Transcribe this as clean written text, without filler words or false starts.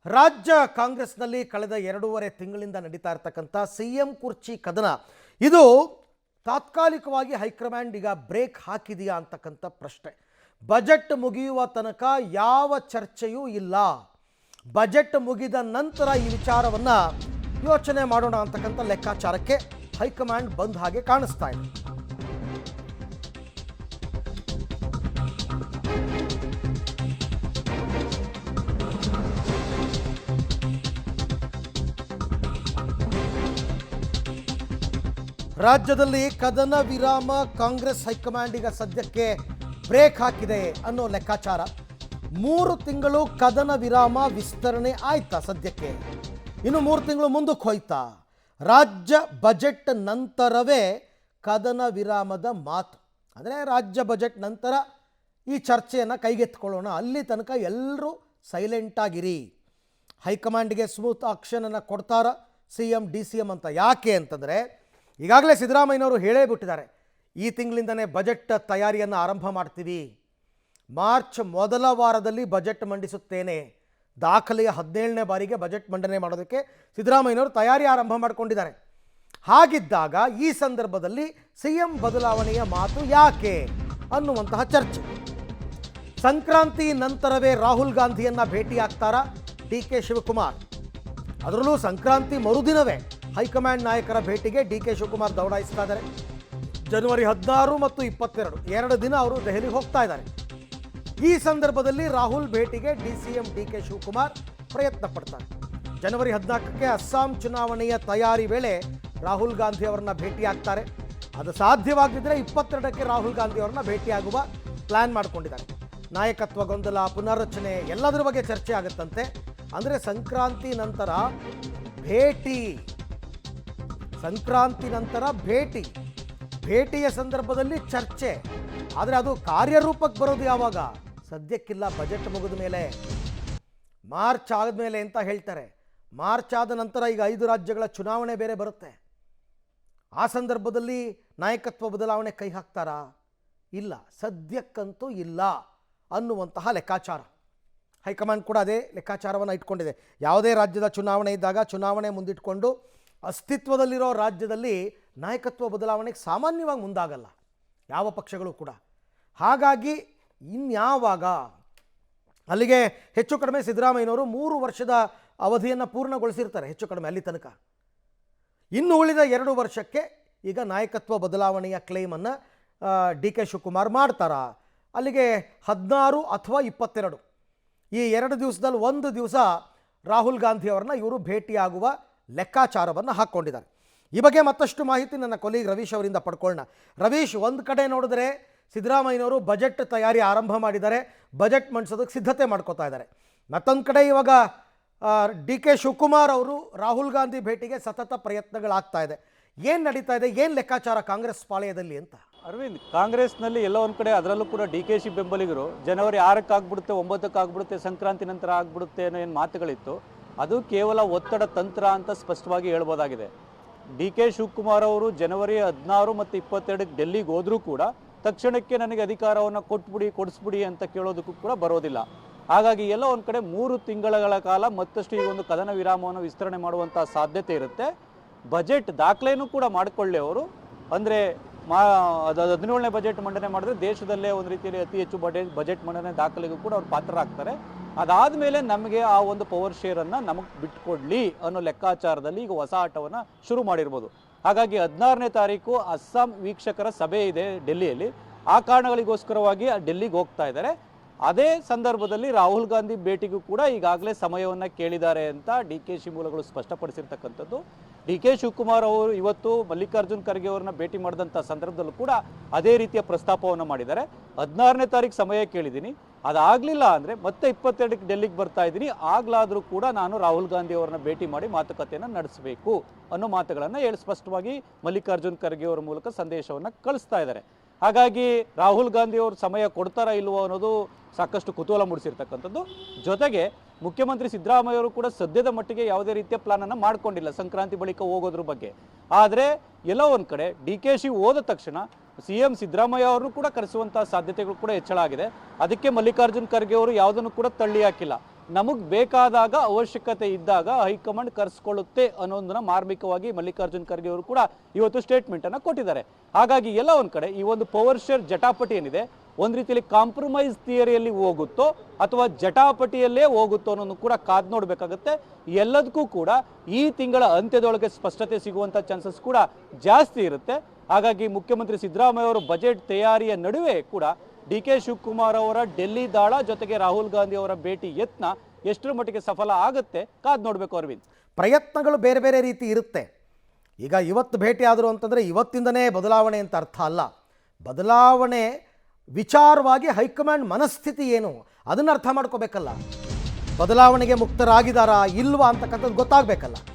ರಾಜ್ಯ ಕಾಂಗ್ರೆಸ್ನಲ್ಲಿ ಕಳೆದ 2.5 ತಿಂಗಳಿಂದ ನಡೀತಾ ಇರತಕ್ಕಂಥ ಸಿಎಂ ಕುರ್ಚಿ ಕದನ ಇದು ತಾತ್ಕಾಲಿಕವಾಗಿ ಹೈಕಮಾಂಡ್ ಈಗ ಬ್ರೇಕ್ ಹಾಕಿದೆಯಾ ಅಂತಕ್ಕಂಥ ಪ್ರಶ್ನೆ. ಬಜೆಟ್ ಮುಗಿಯುವ ತನಕ ಯಾವ ಚರ್ಚೆಯೂ ಇಲ್ಲ. ಬಜೆಟ್ ಮುಗಿದ ನಂತರ ಈ ವಿಚಾರವನ್ನು ಯೋಚನೆ ಮಾಡೋಣ ಅಂತಕ್ಕಂಥ ಲೆಕ್ಕಾಚಾರಕ್ಕೆ ಹೈಕಮಾಂಡ್ ಬಂದ ಹಾಗೆ ಕಾಣಿಸ್ತಾ ಇದೆ. ರಾಜ್ಯದಲ್ಲಿ ಕದನ ವಿರಾಮ. ಕಾಂಗ್ರೆಸ್ ಹೈಕಮಾಂಡ್ ಈಗ ಸದ್ಯಕ್ಕೆ ಬ್ರೇಕ್ ಹಾಕಿದೆ ಅನ್ನೋ ಲೆಕ್ಕಾಚಾರ. 3 ತಿಂಗಳು ಕದನ ವಿರಾಮ ವಿಸ್ತರಣೆ ಆಯ್ತಾ? ಸದ್ಯಕ್ಕೆ ಇನ್ನು 3 ತಿಂಗಳು ಮುಂದಕ್ಕೆ ಹೋಯ್ತಾ? ರಾಜ್ಯ ಬಜೆಟ್ ನಂತರವೇ ಕದನ ವಿರಾಮದ ಮಾತು. ಅಂದರೆ ರಾಜ್ಯ ಬಜೆಟ್ ನಂತರ ಈ ಚರ್ಚೆಯನ್ನು ಕೈಗೆತ್ತಿಕೊಳ್ಳೋಣ, ಅಲ್ಲಿ ತನಕ ಎಲ್ಲರೂ ಸೈಲೆಂಟಾಗಿರಿ. ಹೈಕಮಾಂಡ್ಗೆ ಸ್ಮೂತ್ ಆಕ್ಷನನ್ನು ಕೊಡ್ತಾರ CM DCM ಅಂತ. ಯಾಕೆ ಅಂತಂದರೆ ಈಗಾಗಲೇ ಸಿದ್ದರಾಮಯ್ಯನವರು ಹೇಳೇ ಬಿಟ್ಟಿದ್ದಾರೆ, ಈ ತಿಂಗಳಿಂದನೇ ಬಜೆಟ್ ತಯಾರಿಯನ್ನು ಆರಂಭ ಮಾಡ್ತೀವಿ, ಮಾರ್ಚ್ ಮೊದಲ ವಾರದಲ್ಲಿ ಬಜೆಟ್ ಮಂಡಿಸುತ್ತೇನೆ. ದಾಖಲೆಯ 17ನೇ ಬಾರಿಗೆ ಬಜೆಟ್ ಮಂಡನೆ ಮಾಡೋದಕ್ಕೆ ಸಿದ್ದರಾಮಯ್ಯನವರು ತಯಾರಿ ಆರಂಭ ಮಾಡಿಕೊಂಡಿದ್ದಾರೆ. ಹಾಗಿದ್ದಾಗ ಈ ಸಂದರ್ಭದಲ್ಲಿ CM ಬದಲಾವಣೆಯ ಮಾತು ಯಾಕೆ ಅನ್ನುವಂತಹ ಚರ್ಚೆ. ಸಂಕ್ರಾಂತಿ ನಂತರವೇ ರಾಹುಲ್ ಗಾಂಧಿಯನ್ನು ಭೇಟಿಯಾಗ್ತಾರಾ DK ಶಿವಕುಮಾರ್? ಅದರಲ್ಲೂ ಸಂಕ್ರಾಂತಿ ಮರುದಿನವೇ ಹೈಕಮಾಂಡ್ ನಾಯಕರ ಭೇಟಿಗೆ DK ಶಿವಕುಮಾರ್ ದೌಡಾಯಿಸ್ತಾ ಇದ್ದಾರೆ. ಜನವರಿ 16 ಮತ್ತು 22 2 ದಿನ ಅವರು ದೆಹಲಿಗೆ ಹೋಗ್ತಾ ಇದ್ದಾರೆ. ಈ ಸಂದರ್ಭದಲ್ಲಿ ರಾಹುಲ್ ಭೇಟಿಗೆ CM DK ಶಿವಕುಮಾರ್ ಪ್ರಯತ್ನ ಪಡ್ತಾರೆ. ಜನವರಿ 14ಕ್ಕೆ ಅಸ್ಸಾಂ ಚುನಾವಣೆಯ ತಯಾರಿ ವೇಳೆ ರಾಹುಲ್ ಗಾಂಧಿ ಅವರನ್ನ ಭೇಟಿಯಾಗ್ತಾರೆ. ಅದು ಸಾಧ್ಯವಾಗಿದ್ದರೆ 22ಕ್ಕೆ ರಾಹುಲ್ ಗಾಂಧಿ ಅವರನ್ನ ಭೇಟಿಯಾಗುವ ಪ್ಲ್ಯಾನ್ ಮಾಡಿಕೊಂಡಿದ್ದಾರೆ. ನಾಯಕತ್ವ ಗೊಂದಲ, ಪುನರ್ರಚನೆ ಎಲ್ಲದರ ಬಗ್ಗೆ ಚರ್ಚೆ ಆಗುತ್ತಂತೆ. ಅಂದರೆ ಸಂಕ್ರಾಂತಿ ನಂತರ ಭೇಟಿ, ಸಂಕ್ರಾಂತಿ ನಂತರ ಭೇಟಿಯ ಸಂದರ್ಭದಲ್ಲಿ ಚರ್ಚೆ. ಆದರೆ ಅದು ಕಾರ್ಯರೂಪಕ್ಕೆ ಬರೋದು ಯಾವಾಗ? ಸದ್ಯಕ್ಕಿಲ್ಲ. ಬಜೆಟ್ ಮುಗಿದ ಮೇಲೆ, ಮಾರ್ಚ್ ಆದಮೇಲೆ ಅಂತ ಹೇಳ್ತಾರೆ. ಮಾರ್ಚ್ ಆದ ನಂತರ ಈಗ 5 ರಾಜ್ಯಗಳ ಚುನಾವಣೆ ಬೇರೆ ಬರುತ್ತೆ. ಆ ಸಂದರ್ಭದಲ್ಲಿ ನಾಯಕತ್ವ ಬದಲಾವಣೆ ಕೈ ಹಾಕ್ತಾರಾ? ಇಲ್ಲ, ಸದ್ಯಕ್ಕಂತೂ ಇಲ್ಲ ಅನ್ನುವಂತಹ ಲೆಕ್ಕಾಚಾರ. ಹೈಕಮಾಂಡ್ ಕೂಡ ಅದೇ ಲೆಕ್ಕಾಚಾರವನ್ನು ಇಟ್ಕೊಂಡಿದೆ. ಯಾವುದೇ ರಾಜ್ಯದ ಚುನಾವಣೆ ಇದ್ದಾಗ ಚುನಾವಣೆ ಮುಂದಿಟ್ಕೊಂಡು ಅಸ್ತಿತ್ವದಲ್ಲಿರೋ ರಾಜ್ಯದಲ್ಲಿ ನಾಯಕತ್ವ ಬದಲಾವಣೆಗೆ ಸಾಮಾನ್ಯವಾಗಿ ಮುಂದಾಗಲ್ಲ ಯಾವ ಪಕ್ಷಗಳು ಕೂಡ. ಹಾಗಾಗಿ ಇನ್ಯಾವಾಗ? ಅಲ್ಲಿಗೆ ಹೆಚ್ಚು ಕಡಿಮೆ ಸಿದ್ದರಾಮಯ್ಯನವರು 3 ವರ್ಷದ ಅವಧಿಯನ್ನು ಪೂರ್ಣಗೊಳಿಸಿರ್ತಾರೆ ಹೆಚ್ಚು ಕಡಿಮೆ ಅಲ್ಲಿ ತನಕ. ಇನ್ನು ಉಳಿದ 2 ವರ್ಷಕ್ಕೆ ಈಗ ನಾಯಕತ್ವ ಬದಲಾವಣೆಯ ಕ್ಲೇಮನ್ನು DK ಶಿವಕುಮಾರ್ ಮಾಡ್ತಾರಾ? ಅಲ್ಲಿಗೆ 16 ಅಥವಾ 22 ಈ 2 ದಿವಸದಲ್ಲಿ 1 ದಿವಸ ರಾಹುಲ್ ಗಾಂಧಿ ಅವರನ್ನ ಇವರು ಭೇಟಿಯಾಗುವ ಲೆಕ್ಕಾಚಾರವನ್ನು ಹಾಕ್ಕೊಂಡಿದ್ದಾರೆ. ಈ ಬಗ್ಗೆ ಮತ್ತಷ್ಟು ಮಾಹಿತಿ ನನ್ನ ಕೊಲೀಗ್ ರವೀಶ್ ಅವರಿಂದ ಪಡ್ಕೊಳ್ಳೋಣ. ರವೀಶ್, ಒಂದು ಕಡೆ ನೋಡಿದ್ರೆ ಸಿದ್ದರಾಮಯ್ಯನವರು ಬಜೆಟ್ ತಯಾರಿ ಆರಂಭ ಮಾಡಿದ್ದಾರೆ, ಬಜೆಟ್ ಮಂಡಿಸೋದಕ್ಕೆ ಸಿದ್ಧತೆ ಮಾಡ್ಕೋತಾ ಇದ್ದಾರೆ. ಮತ್ತೊಂದು ಕಡೆ ಇವಾಗ DK ಶಿವಕುಮಾರ್ ಅವರು ರಾಹುಲ್ ಗಾಂಧಿ ಭೇಟಿಗೆ ಸತತ ಪ್ರಯತ್ನಗಳಾಗ್ತಾ ಇದೆ. ಏನು ನಡೀತಾ ಇದೆ, ಏನು ಲೆಕ್ಕಾಚಾರ ಕಾಂಗ್ರೆಸ್ ಪಾಳೆಯದಲ್ಲಿ ಅಂತ? ಅರವಿಂದ್, ಕಾಂಗ್ರೆಸ್ನಲ್ಲಿ ಎಲ್ಲೋ ಒಂದು ಕಡೆ ಅದರಲ್ಲೂ ಕೂಡ DKಶಿ ಬೆಂಬಲಿಗರು ಜನವರಿ 6ಕ್ಕೆ ಆಗ್ಬಿಡುತ್ತೆ, 9ಕ್ಕೆ ಆಗ್ಬಿಡುತ್ತೆ, ಸಂಕ್ರಾಂತಿ ನಂತರ ಆಗ್ಬಿಡುತ್ತೆ ಅನ್ನೋ ಏನು ಮಾತುಗಳಿತ್ತು, ಅದು ಕೇವಲ ಒತ್ತಡ ತಂತ್ರ ಅಂತ ಸ್ಪಷ್ಟವಾಗಿ ಹೇಳ್ಬೋದಾಗಿದೆ. DK ಶಿವಕುಮಾರ್ ಅವರು ಜನವರಿ 16 ಮತ್ತು 22ಕ್ಕೆ ಡೆಲ್ಲಿಗೆ ಹೋದರೂ ಕೂಡ ತಕ್ಷಣಕ್ಕೆ ನನಗೆ ಅಧಿಕಾರವನ್ನು ಕೊಡಿಸ್ಬಿಡಿ ಅಂತ ಕೇಳೋದಕ್ಕೂ ಕೂಡ ಬರೋದಿಲ್ಲ. ಹಾಗಾಗಿ ಎಲ್ಲೋ ಒಂದು ಕಡೆ 3 ತಿಂಗಳ ಕಾಲ ಮತ್ತಷ್ಟು ಈ ಒಂದು ಕದನ ವಿರಾಮವನ್ನು ವಿಸ್ತರಣೆ ಮಾಡುವಂಥ ಸಾಧ್ಯತೆ ಇರುತ್ತೆ. ಬಜೆಟ್ ದಾಖಲೆಯೂ ಕೂಡ ಮಾಡಿಕೊಳ್ಳಿ ಅವರು. ಅಂದರೆ 17ನೇ ಬಜೆಟ್ ಮಂಡನೆ ಮಾಡಿದ್ರೆ ದೇಶದಲ್ಲೇ ಒಂದು ರೀತಿಯಲ್ಲಿ ಅತಿ ಹೆಚ್ಚು ಬಜೆಟ್ ಮಂಡನೆ ದಾಖಲೆಗೂ ಕೂಡ ಅವ್ರು ಪಾತ್ರರಾಗ್ತಾರೆ. ಅದಾದಮೇಲೆ ನಮಗೆ ಆ ಒಂದು ಪವರ್ ಶೇರನ್ನು ನಮಗೆ ಬಿಟ್ಕೊಡ್ಲಿ ಅನ್ನೋ ಲೆಕ್ಕಾಚಾರದಲ್ಲಿ ಈಗ ಹೊಸ ಆಟವನ್ನು ಶುರು ಮಾಡಿರ್ಬೋದು. ಹಾಗಾಗಿ 16ನೇ ತಾರೀಕು ಅಸ್ಸಾಂ ವೀಕ್ಷಕರ ಸಭೆ ಇದೆ ಡೆಲ್ಲಿಯಲ್ಲಿ. ಆ ಕಾರಣಗಳಿಗೋಸ್ಕರವಾಗಿ ಡೆಲ್ಲಿಗೆ ಹೋಗ್ತಾ ಇದ್ದಾರೆ. ಅದೇ ಸಂದರ್ಭದಲ್ಲಿ ರಾಹುಲ್ ಗಾಂಧಿ ಭೇಟಿಗೂ ಕೂಡ ಈಗಾಗಲೇ ಸಮಯವನ್ನು ಕೇಳಿದ್ದಾರೆ ಅಂತ DKಶಿ ಮೂಲಗಳು ಸ್ಪಷ್ಟಪಡಿಸಿರ್ತಕ್ಕಂಥದ್ದು. DK ಶಿವಕುಮಾರ್ ಅವರು ಇವತ್ತು ಮಲ್ಲಿಕಾರ್ಜುನ್ ಖರ್ಗೆ ಅವರನ್ನ ಭೇಟಿ ಮಾಡಿದಂಥ ಸಂದರ್ಭದಲ್ಲೂ ಕೂಡ ಅದೇ ರೀತಿಯ ಪ್ರಸ್ತಾಪವನ್ನು ಮಾಡಿದ್ದಾರೆ. 16ನೇ ತಾರೀಕು ಸಮಯ ಕೇಳಿದ್ದೀನಿ, ಅದಾಗಲಿಲ್ಲ ಅಂದರೆ ಮತ್ತೆ 22ಕ್ಕೆ ಡೆಲ್ಲಿಗೆ ಬರ್ತಾ ಇದ್ದೀನಿ, ಆಗಲಾದರೂ ಕೂಡ ನಾನು ರಾಹುಲ್ ಗಾಂಧಿ ಅವರನ್ನ ಭೇಟಿ ಮಾಡಿ ಮಾತುಕತೆಯನ್ನು ನಡೆಸಬೇಕು ಅನ್ನೋ ಮಾತುಗಳನ್ನು ಸ್ಪಷ್ಟವಾಗಿ ಮಲ್ಲಿಕಾರ್ಜುನ್ ಖರ್ಗೆ ಅವರ ಮೂಲಕ ಸಂದೇಶವನ್ನು ಕಳಿಸ್ತಾ ಇದ್ದಾರೆ. ಹಾಗಾಗಿ ರಾಹುಲ್ ಗಾಂಧಿ ಅವರು ಸಮಯ ಕೊಡ್ತಾರಾ ಇಲ್ವೋ ಅನ್ನೋದು ಸಾಕಷ್ಟು ಕುತೂಹಲ ಮೂಡಿಸಿರ್ತಕ್ಕಂಥದ್ದು. ಜೊತೆಗೆ ಮುಖ್ಯಮಂತ್ರಿ ಸಿದ್ದರಾಮಯ್ಯ ಅವರು ಕೂಡ ಸದ್ಯದ ಮಟ್ಟಿಗೆ ಯಾವುದೇ ರೀತಿಯ ಪ್ಲಾನನ್ನು ಮಾಡ್ಕೊಂಡಿಲ್ಲ ಸಂಕ್ರಾಂತಿ ಬಳಿಕ ಹೋಗೋದ್ರ ಬಗ್ಗೆ. ಆದರೆ ಎಲ್ಲೋ ಒಂದು ಕಡೆ DKಶಿ ಹೋದ ತಕ್ಷಣ CM ಸಿದ್ದರಾಮಯ್ಯ ಅವರನ್ನು ಕೂಡ ಕರೆಸುವಂಥ ಸಾಧ್ಯತೆಗಳು ಕೂಡ ಹೆಚ್ಚಳ ಆಗಿದೆ. ಅದಕ್ಕೆ ಮಲ್ಲಿಕಾರ್ಜುನ್ ಖರ್ಗೆ ಅವರು ಯಾವುದನ್ನು ಕೂಡ ತಳ್ಳಿ ಹಾಕಿಲ್ಲ. ನಮಗೆ ಬೇಕಾದಾಗ ಅವಶ್ಯಕತೆ ಇದ್ದಾಗ ಹೈಕಮಾಂಡ್ ಕರೆಸ್ಕೊಳ್ಳುತ್ತೆ ಅನ್ನೋದನ್ನ ಮಾರ್ಮಿಕವಾಗಿ ಮಲ್ಲಿಕಾರ್ಜುನ್ ಖರ್ಗೆ ಅವರು ಕೂಡ ಇವತ್ತು ಸ್ಟೇಟ್ಮೆಂಟ್ ಅನ್ನ ಕೊಟ್ಟಿದ್ದಾರೆ. ಹಾಗಾಗಿ ಎಲ್ಲ ಒಂದ್ ಕಡೆ ಈ ಒಂದು ಪವರ್ ಶೇರ್ ಜಟಾಪಟಿ ಏನಿದೆ ಒಂದ್ ರೀತಿಯಲ್ಲಿ ಕಾಂಪ್ರಮೈಸ್ ಥಿಯರಿಯಲ್ಲಿ ಹೋಗುತ್ತೋ ಅಥವಾ ಜಟಾಪಟಿಯಲ್ಲೇ ಹೋಗುತ್ತೋ ಅನ್ನೋದು ಕೂಡ ಕಾದ್ ನೋಡ್ಬೇಕಾಗತ್ತೆ. ಎಲ್ಲದಕ್ಕೂ ಕೂಡ ಈ ತಿಂಗಳ ಅಂತ್ಯದೊಳಗೆ ಸ್ಪಷ್ಟತೆ ಸಿಗುವಂತ ಚಾನ್ಸಸ್ ಕೂಡ ಜಾಸ್ತಿ ಇರುತ್ತೆ. ಹಾಗಾಗಿ ಮುಖ್ಯಮಂತ್ರಿ ಸಿದ್ದರಾಮಯ್ಯ ಅವರು ಬಜೆಟ್ ತಯಾರಿಯ ನಡುವೆ ಕೂಡ DK ಶಿವಕುಮಾರ್ ಅವರ ಡೆಲ್ಲಿ ದಾಳ ಜೊತೆಗೆ ರಾಹುಲ್ ಗಾಂಧಿ ಅವರ ಭೇಟಿ ಯತ್ನ ಎಷ್ಟರ ಮಟ್ಟಿಗೆ ಸಫಲ ಆಗುತ್ತೆ ಕಾದ್ ನೋಡ್ಬೇಕು ಅರವಿಂದ್. ಪ್ರಯತ್ನಗಳು ಬೇರೆ ಬೇರೆ ರೀತಿ ಇರುತ್ತೆ. ಈಗ ಇವತ್ತು ಭೇಟಿ ಆದರು ಅಂತಂದರೆ ಇವತ್ತಿಂದನೇ ಬದಲಾವಣೆ ಅಂತ ಅರ್ಥ ಅಲ್ಲ. ಬದಲಾವಣೆ ವಿಚಾರವಾಗಿ ಹೈಕಮಾಂಡ್ ಮನಸ್ಥಿತಿ ಏನು ಅದನ್ನು ಅರ್ಥ ಮಾಡ್ಕೋಬೇಕಲ್ಲ. ಬದಲಾವಣೆಗೆ ಮುಕ್ತರಾಗಿದ್ದಾರಾ ಇಲ್ವಾ ಅಂತಕ್ಕಂಥದ್ದು ಗೊತ್ತಾಗಬೇಕಲ್ಲ.